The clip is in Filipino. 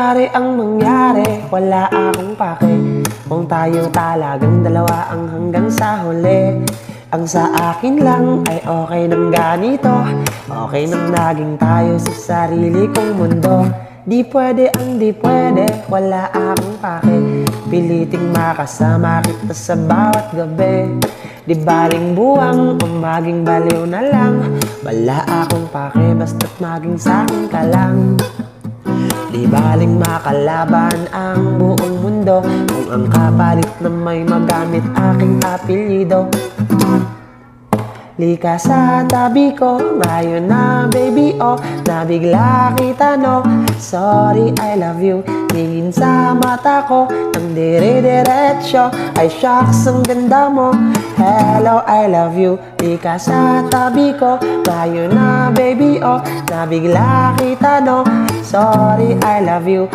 mangyari ang mangyari, wala akong pake. Kung tayo talagang dalawa ang hanggang sa huli. Ang sa akin lang ay okay nang ganito, okay nang naging tayo sa sarili kong mundo. Di pwede ang di pwede, wala akong pake. Piliting makasama kita sa bawat gabi. Di baling buwang o maging baliw na lang, wala akong pake basta't maging sa'kin ka lang. Di baling makalaban ang buong mundo kung ang kapalit na may magamit aking apelyido. Lika sa tabi ko, ngayon na baby oh, nabigla kita no. Sorry I love you, tingin sa mata ko nang dire-diretso, ay shucks ang ganda mo. Hello I love you, lika sa tabi ko, ngayon na baby oh, nabigla kita no. Sorry I love you.